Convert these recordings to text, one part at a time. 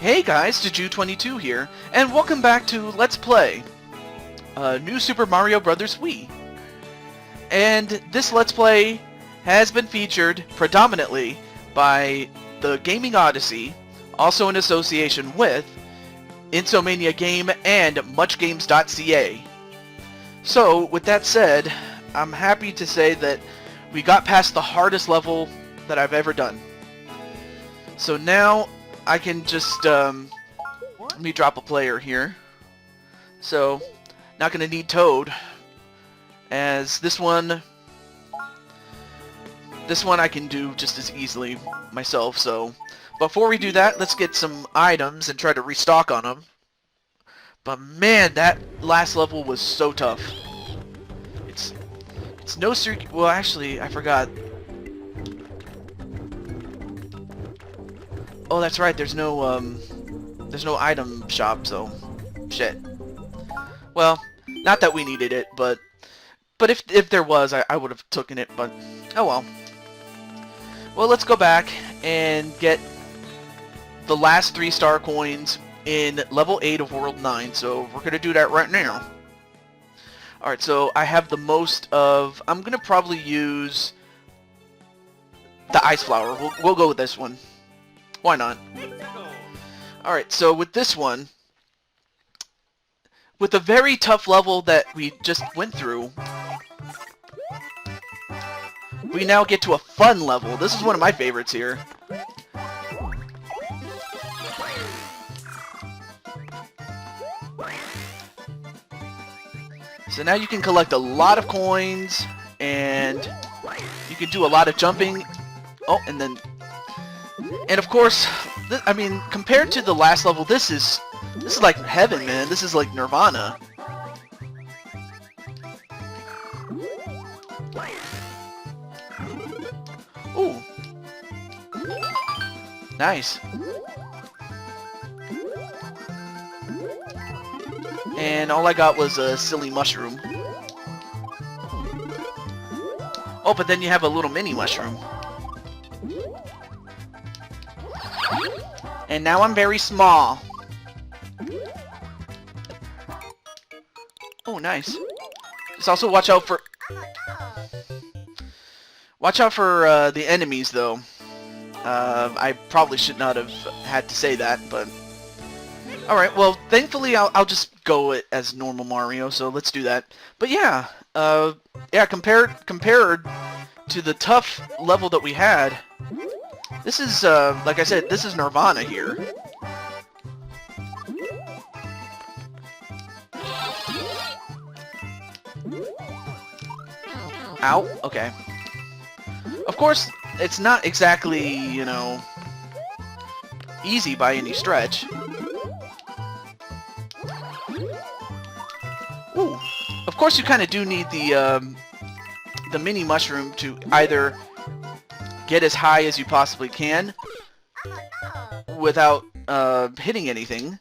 Hey guys, TehJew22 here, and welcome back to Let's Play New Super Mario Bros. Wii. And this Let's Play has been featured predominantly by the Gaming Odyssey, also in association with Insomania Game and MuchGames.ca. So, with that said, I'm happy to say that we got past the hardest level that I've ever done. So now I can just, let me drop a player here. So, not going to need Toad, as this one I can do just as easily myself. So, before we do that, let's get some items and try to restock on them. But man, that last level was so tough. It's no well, actually, I forgot. Oh, that's right. There's no item shop, so shit. Well, not that we needed it, but if there was, I would have taken it. But oh well. Well, let's go back and get the last 3 star coins in level 8 of World 9. So we're gonna do that right now. All right. So I have the most of. I'm gonna probably use the ice flower. We'll go with this one. Why not? Alright, so with this one, with a very tough level that we just went through, we now get to a fun level. This is one of my favorites here. So now you can collect a lot of coins, and you can do a lot of jumping. Oh, and of course, I mean, compared to the last level, this is like heaven, man. This is like Nirvana. Ooh. Nice. And all I got was a silly mushroom. Oh, but then you have a little mini mushroom. And now I'm very small. Oh, nice. Just also watch out for the enemies, though. I probably should not have had to say that, but all right. Well, thankfully, I'll just go it as normal Mario. So let's do that. But yeah, yeah. Compared to the tough level that we had. This is, like I said, this is Nirvana here. Ow, okay. Of course, it's not exactly, you know, easy by any stretch. Ooh. Of course, you kind of do need the mini mushroom to either get as high as you possibly can without hitting anything.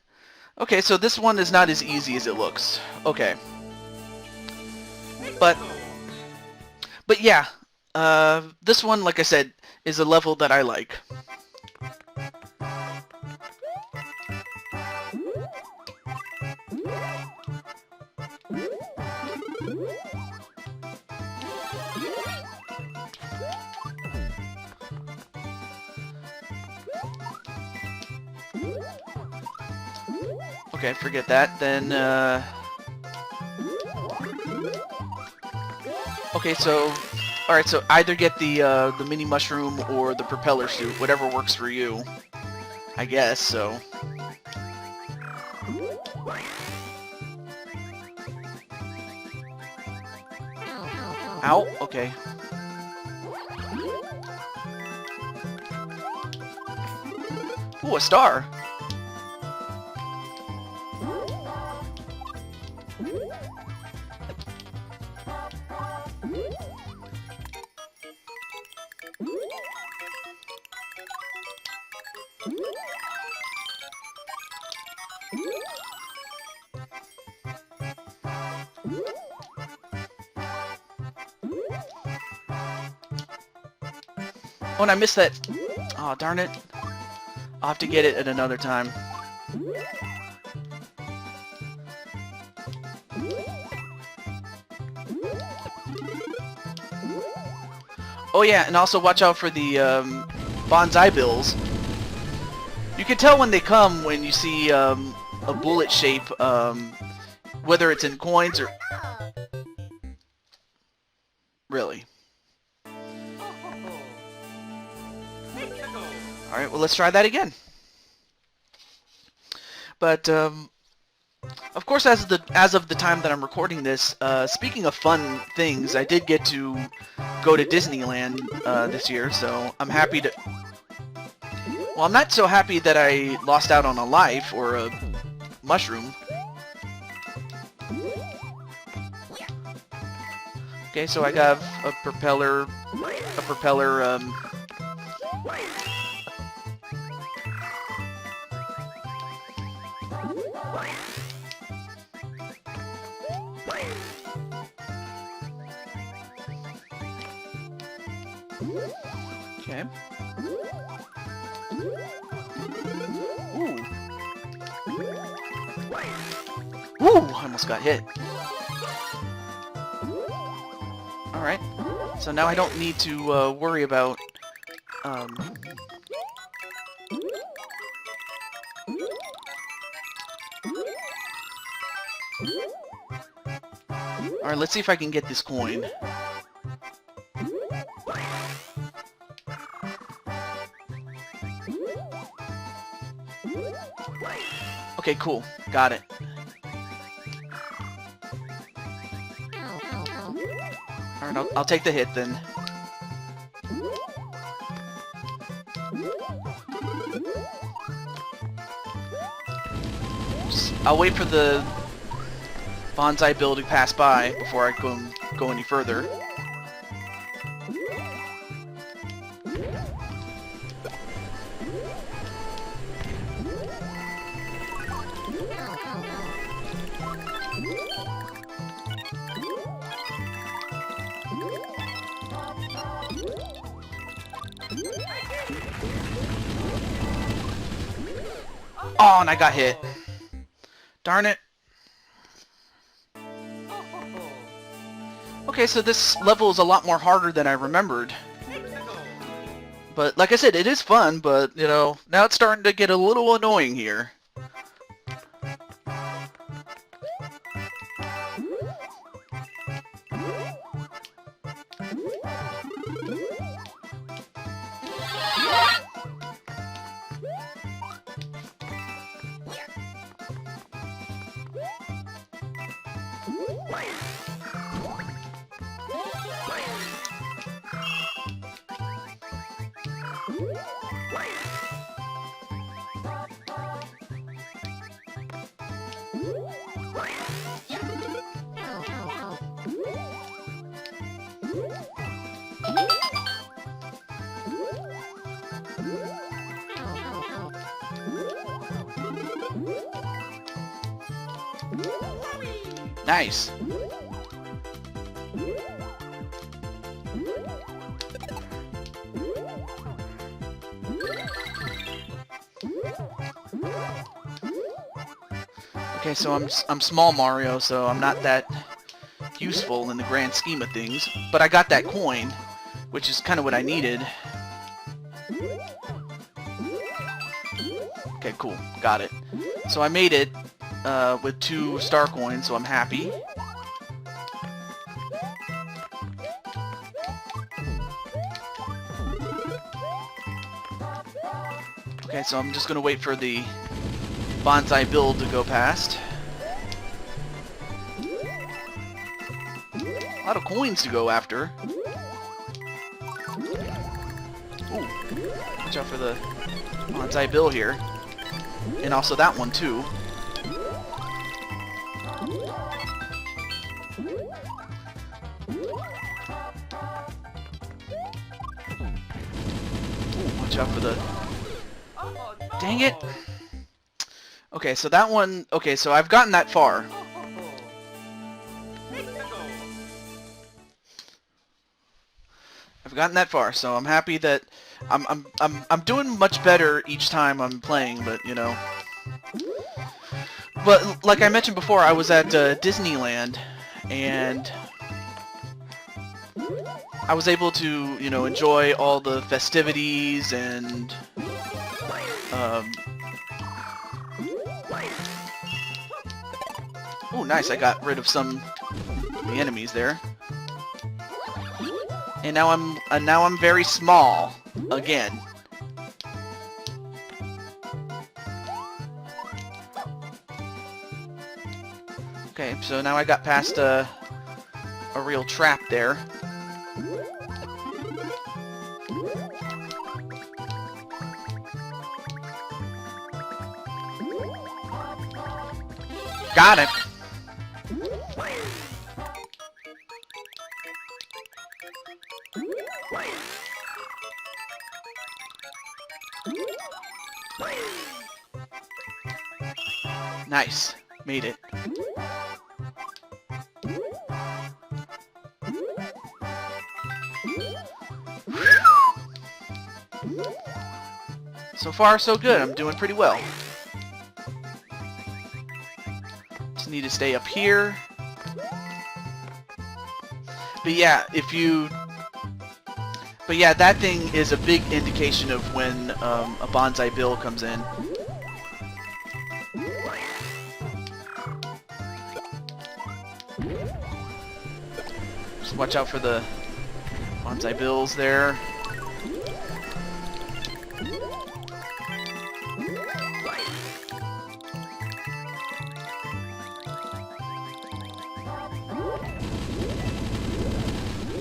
Okay, so this one is not as easy as it looks. Okay. But yeah, this one, like I said, is a level that I like. Okay, forget that. Then, okay, so, alright, so either get the mini mushroom or the propeller suit, whatever works for you, I guess, so. Ow, okay. Ooh, a star! Oh, and I missed that. Oh, darn it. I'll have to get it at another time. Oh yeah, and also watch out for the bonsai bills. You can tell when they come when you see a bullet shape, whether it's in coins or... Really. Alright, well let's try that again. But, of course, as of the time that I'm recording this, speaking of fun things, I did get to go to Disneyland this year, so I'm happy to... Well, I'm not so happy that I lost out on a life or a mushroom. Okay, so I got a propeller, okay. Ooh. Ooh, I almost got hit. Alright, so now I don't need to worry about... Alright, let's see if I can get this coin. Okay, cool. Got it. Alright, I'll take the hit then. I'll wait for the bonsai bill to pass by before I go any further. Oh, and I got hit. Darn it. Okay, so this level is a lot more harder than I remembered. But like I said, it is fun, but, you know, now it's starting to get a little annoying here. Nice. Okay, so I'm small Mario, so I'm not that useful in the grand scheme of things, but I got that coin, which is kind of what I needed. Okay, cool. Got it. So I made it with 2 star coins, so I'm happy. Okay, so I'm just gonna wait for the bonsai build to go past. A lot of coins to go after. Ooh, watch out for the bonsai bill here. And also that one too. Ooh, watch out for the... Dang it! Okay, so that one... Okay, so I've gotten that far. I've gotten that far, so I'm happy that I'm doing much better each time I'm playing, but you know, But like I mentioned before, I was at Disneyland, and I was able to, you know, enjoy all the festivities and oh, nice! I got rid of some of the enemies there, and now I'm very small again. Okay, so now I got past a real trap there. Got it. Nice. Made it. So far, so good. I'm doing pretty well. Just need to stay up here. But yeah, But yeah, that thing is a big indication of when a Bonsai Bill comes in. Just watch out for the Bonsai Bills there.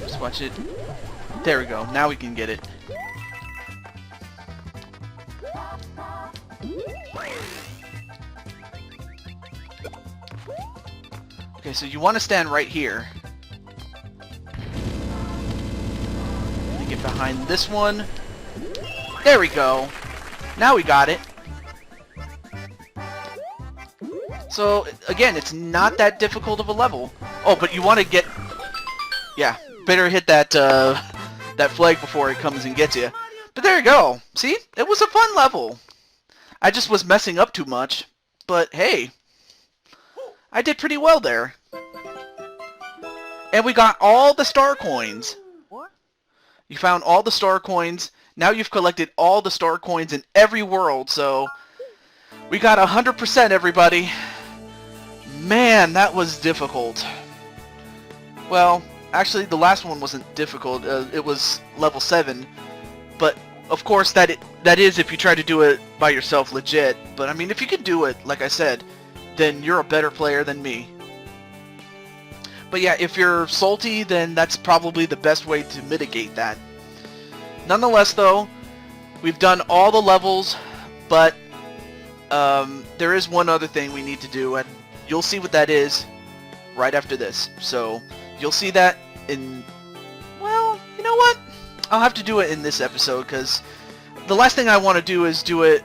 Just watch it. There we go. Now we can get it. Okay, so you want to stand right here. Get behind this one. There we go. Now we got it. So, again, it's not that difficult of a level. Oh, but you want to get... Yeah, better hit that, that flag before it comes and gets you. But there you go. See? It was a fun level. I just was messing up too much. But, hey. I did pretty well there. And we got all the star coins. You found all the star coins. Now you've collected all the star coins in every world, so we got 100%, everybody. Man, that was difficult. Well, actually, the last one wasn't difficult. It was level 7. But, of course, that is if you try to do it by yourself legit. But, I mean, if you could do it, like I said, then you're a better player than me. But yeah, if you're salty, then that's probably the best way to mitigate that. Nonetheless, though, we've done all the levels, but there is one other thing we need to do, and you'll see what that is right after this. So, you'll see that in... Well, you know what? I'll have to do it in this episode, because the last thing I want to do is do it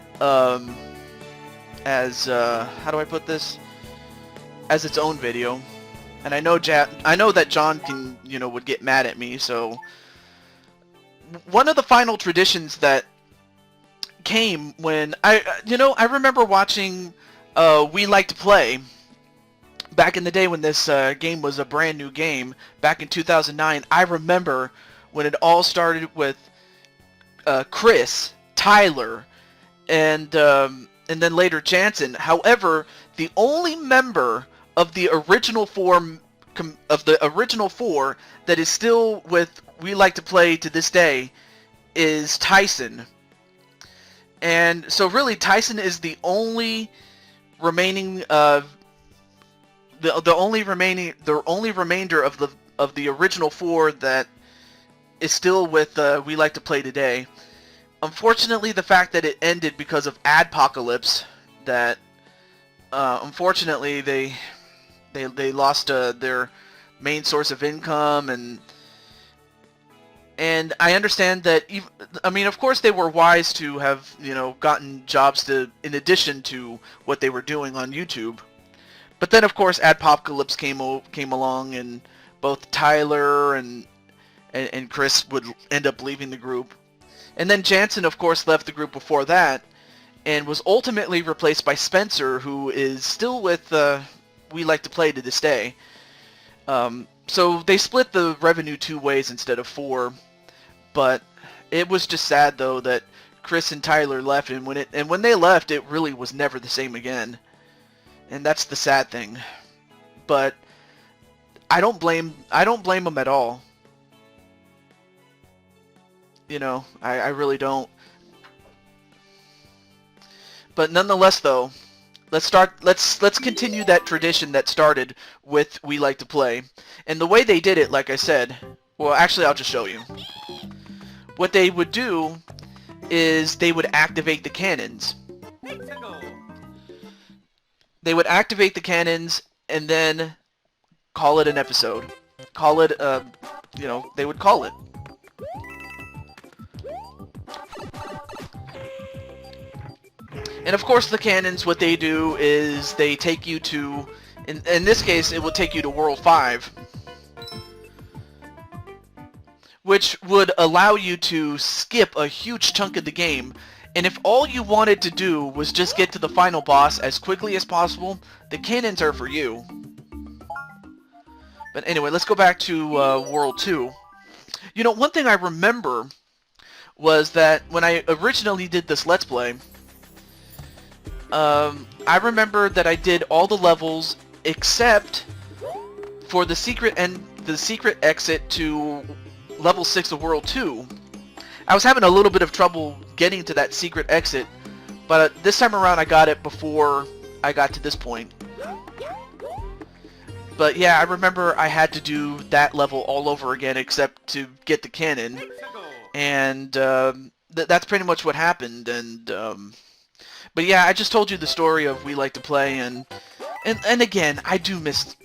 as... how do I put this? As its own video. And I know that John can, you know, would get mad at me, so one of the final traditions that came when I remember watching We Like to Play back in the day when this game was a brand new game back in 2009. I remember when it all started with Chris, Tyler, and then later Jansen. However, the only member of the original four that is still with We Like to Play to this day is Tyson. And so really Tyson is the only remaining the only remainder of the original four that is still with We Like to Play today. Unfortunately, the fact that it ended because of Adpocalypse, that unfortunately they lost their main source of income, and I understand that I mean, of course they were wise to have, you know, gotten jobs in addition to what they were doing on YouTube. But then of course Adpocalypse came along, and both Tyler and Chris would end up leaving the group. And then Jansen of course left the group before that. and was ultimately replaced by Spencer, who is still with We Like to Play to this day. So they split the revenue 2 ways instead of 4, but it was just sad though that Chris and Tyler left, and when they left, it really was never the same again, and that's the sad thing. But I don't blame them at all. You know, I really don't. But nonetheless, though, let's continue that tradition that started with We Like to Play, and the way they did it, like I said, well, actually, I'll just show you. What they would do is they would activate the cannons. They would activate the cannons and then call it an episode. Call it, you know, they would call it. And of course the cannons, what they do is they take you to, in this case, it will take you to World 5. Which would allow you to skip a huge chunk of the game, and if all you wanted to do was just get to the final boss as quickly as possible, the cannons are for you. But anyway, let's go back to World 2. You know, one thing I remember was that when I originally did this Let's Play, I remember that I did all the levels except for the secret exit to level 6 of World 2. I was having a little bit of trouble getting to that secret exit, but this time around I got it before I got to this point. But yeah, I remember I had to do that level all over again except to get the cannon, and that's pretty much what happened. And but yeah, I just told you the story of We Like to Play, and again, I do miss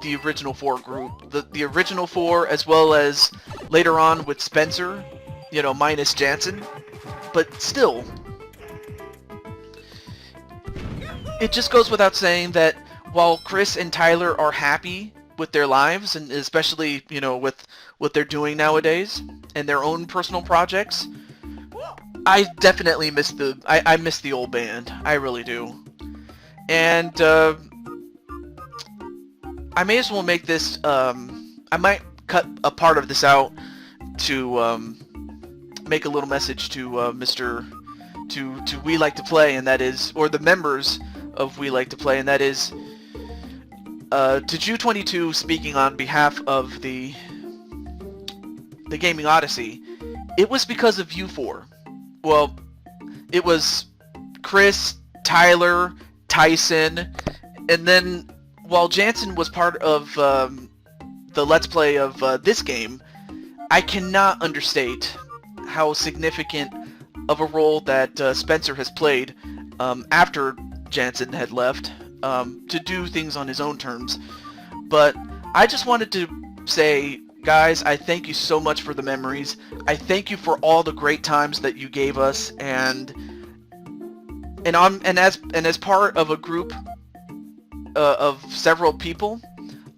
the original 4 group, the original 4, as well as later on with Spencer, you know, minus Jansen. But still, it just goes without saying that while Chris and Tyler are happy with their lives, and especially, you know, with what they're doing nowadays and their own personal projects, I definitely miss I miss the old band. I really do. And I may as well make this, I might cut a part of this out to make a little message to to We Like to Play, and that is, or the members of We Like to Play, and that is TehJew22 speaking on behalf of the Gaming Odyssey. It was because of you 4. Well, it was Chris, Tyler, Tyson, and then while Jansen was part of the Let's Play of this game, I cannot understate how significant of a role that Spencer has played after Jansen had left to do things on his own terms. But I just wanted to say, guys, I thank you so much for the memories. I thank you for all the great times that you gave us, and as part of a group of several people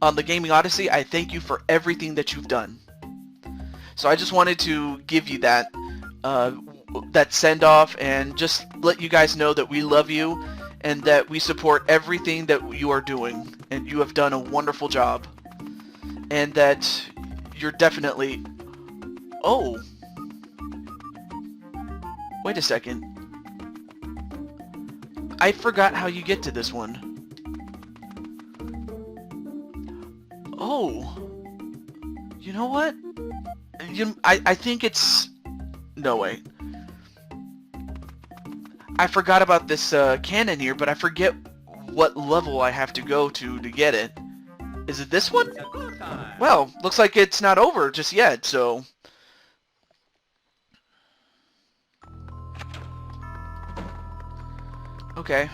on the Gaming Odyssey, I thank you for everything that you've done. So I just wanted to give you that that send-off, and just let you guys know that we love you and that we support everything that you are doing, and you have done a wonderful job, and that you're definitely... Oh! Wait a second. I forgot how you get to this one. Oh! You know what? I think it's... No, wait. I forgot about this cannon here, but I forget what level I have to go to get it. Is it this one? Well, looks like it's not over just yet, so... Okay,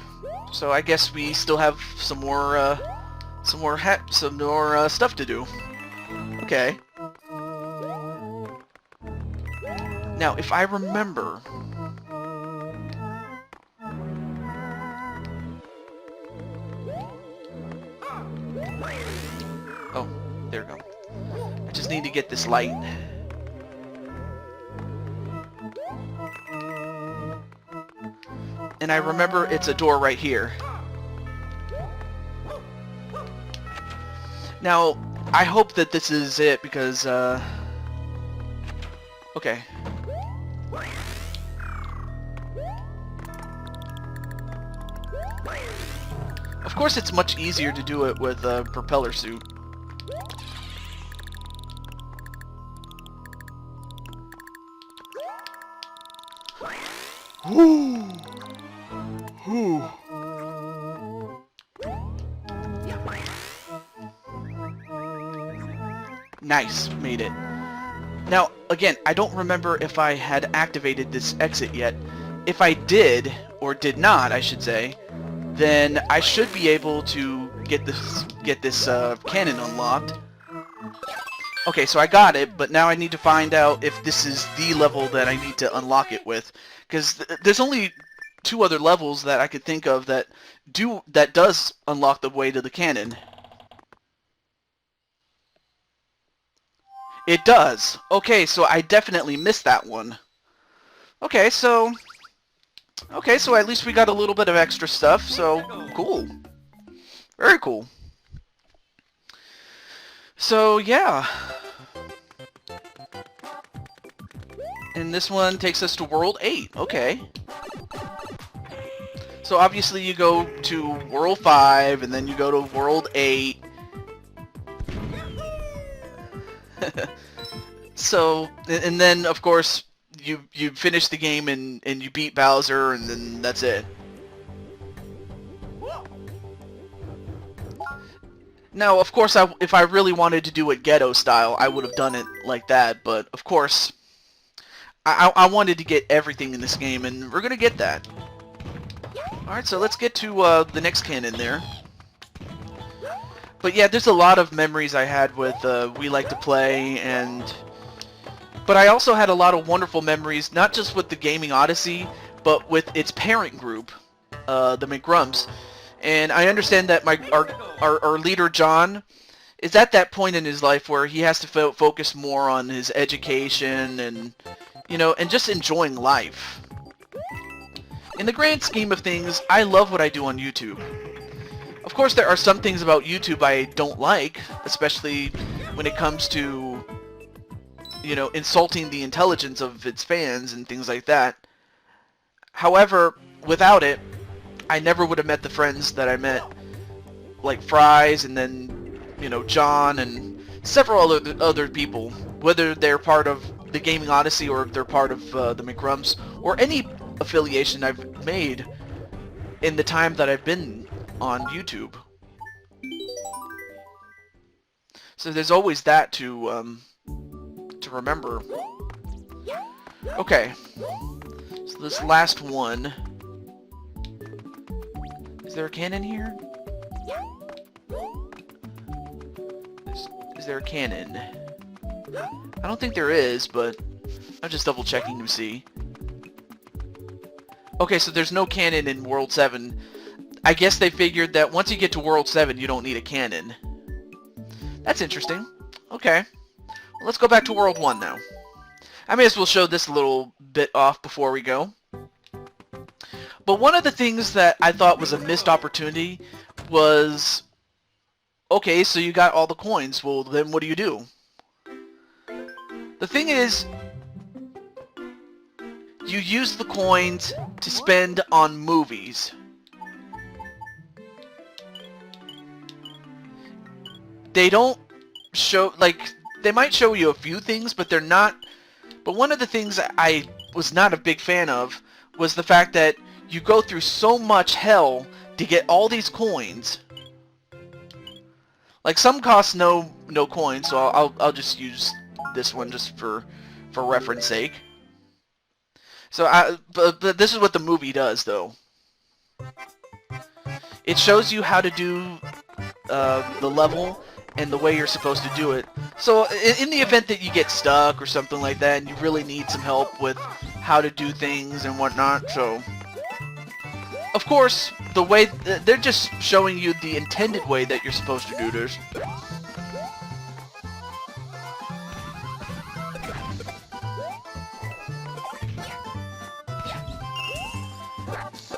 so I guess we still have some more stuff to do. Okay. Now, if I remember... Oh, there we go. I just need to get this light. and I remember it's a door right here. Now, I hope that this is it because, okay. Of course, it's much easier to do it with a propeller suit. Whoo! Whoo! Nice, made it. Now, again, I don't remember if I had activated this exit yet. If I did, or did not, I should say, then I should be able to get this cannon unlocked. Okay, so I got it, but now I need to find out if this is the level that I need to unlock it with, because there's only 2 other levels that I could think of that does unlock the way to the cannon. It does. Okay, so I definitely missed that one. Okay, so at least we got a little bit of extra stuff, so cool. Very cool. So, yeah. And this one takes us to World 8. Okay. So obviously you go to World 5, and then you go to World 8. So, and then, of course, you finish the game and you beat Bowser, and then that's it. Now, of course, if I really wanted to do it ghetto style, I would have done it like that, but of course, I wanted to get everything in this game, and we're going to get that. Alright, so let's get to the next cannon there. But yeah, there's a lot of memories I had with We Like to Play, but I also had a lot of wonderful memories, not just with the Gaming Odyssey, but with its parent group, the McGrumps. And I understand that our leader, John, is at that point in his life where he has to focus more on his education and, and just enjoying life. In the grand scheme of things, I love what I do on YouTube. Of course, there are some things about YouTube I don't like, especially when it comes to, insulting the intelligence of its fans and things like that. However, without it, I never would have met the friends that I met, like Fries, and then, John, and several other people, whether they're part of the Gaming Odyssey or if they're part of the McGrumps, or any affiliation I've made in the time that I've been on YouTube. So there's always that to remember. Okay, so this last one. Is there a cannon here? Is there a cannon? I don't think there is, but I'm just double checking to see. Okay, so there's no cannon in World 7. I guess they figured that once you get to World 7, you don't need a cannon. That's interesting. Okay. Well, let's go back to World 1 now. I may as well show this a little bit off before we go. But one of the things that I thought was a missed opportunity was, okay, so you got all the coins. Well, then what do you do? The thing is, you use the coins to spend on movies. They don't show, they might show you a few things, but they're not. But one of the things I was not a big fan of was the fact that you go through so much hell to get all these coins. Like, some cost no coins, so I'll just use this one just for reference sake. So but this is what the movie does, though. It shows you how to do the level and the way you're supposed to do it. So in the event that you get stuck or something like that, and you really need some help with how to do things and whatnot, so of course, the way they're just showing you the intended way that you're supposed to do this.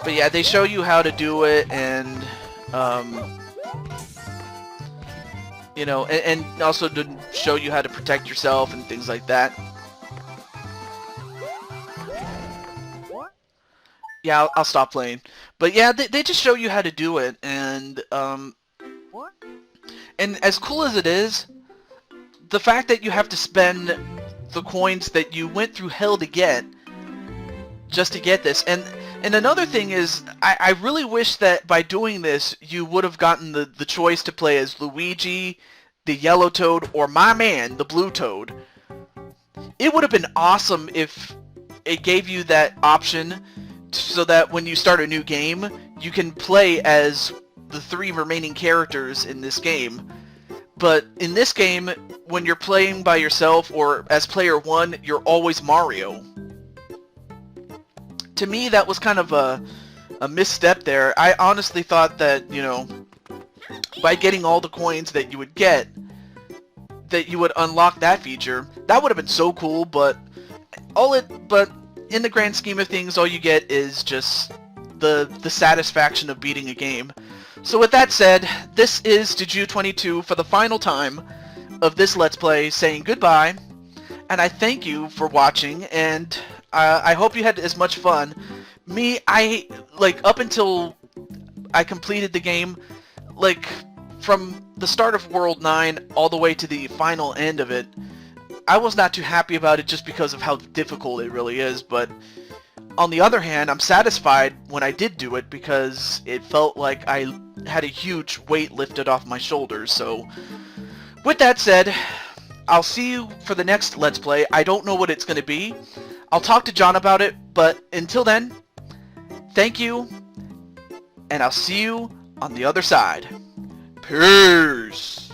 But yeah, they show you how to do it, and you know, and also to show you how to protect yourself and things like that. Yeah, I'll stop playing. But yeah, they just show you how to do it, and as cool as it is, the fact that you have to spend the coins that you went through hell to get just to get this. And another thing is, I really wish that by doing this, you would have gotten the choice to play as Luigi, the yellow Toad, or my man, the blue Toad. It would have been awesome if it gave you that option so that when you start a new game, you can play as the 3 remaining characters in this game. But in this game, when you're playing by yourself or as player 1, you're always Mario. To me, that was kind of a misstep there. I honestly thought that, you know, by getting all the coins that you would get, that you would unlock that feature. That would have been so cool, but in the grand scheme of things, all you get is just the satisfaction of beating a game. So with that said, this is TehJew22 for the final time of this Let's Play, saying goodbye, and I thank you for watching, and I hope you had as much fun. Me, up until I completed the game, like, from the start of World 9 all the way to the final end of it, I was not too happy about it just because of how difficult it really is, but on the other hand, I'm satisfied when I did do it because it felt like I had a huge weight lifted off my shoulders. So, with that said, I'll see you for the next Let's Play. I don't know what it's going to be. I'll talk to John about it, but until then, thank you, and I'll see you on the other side. Peace!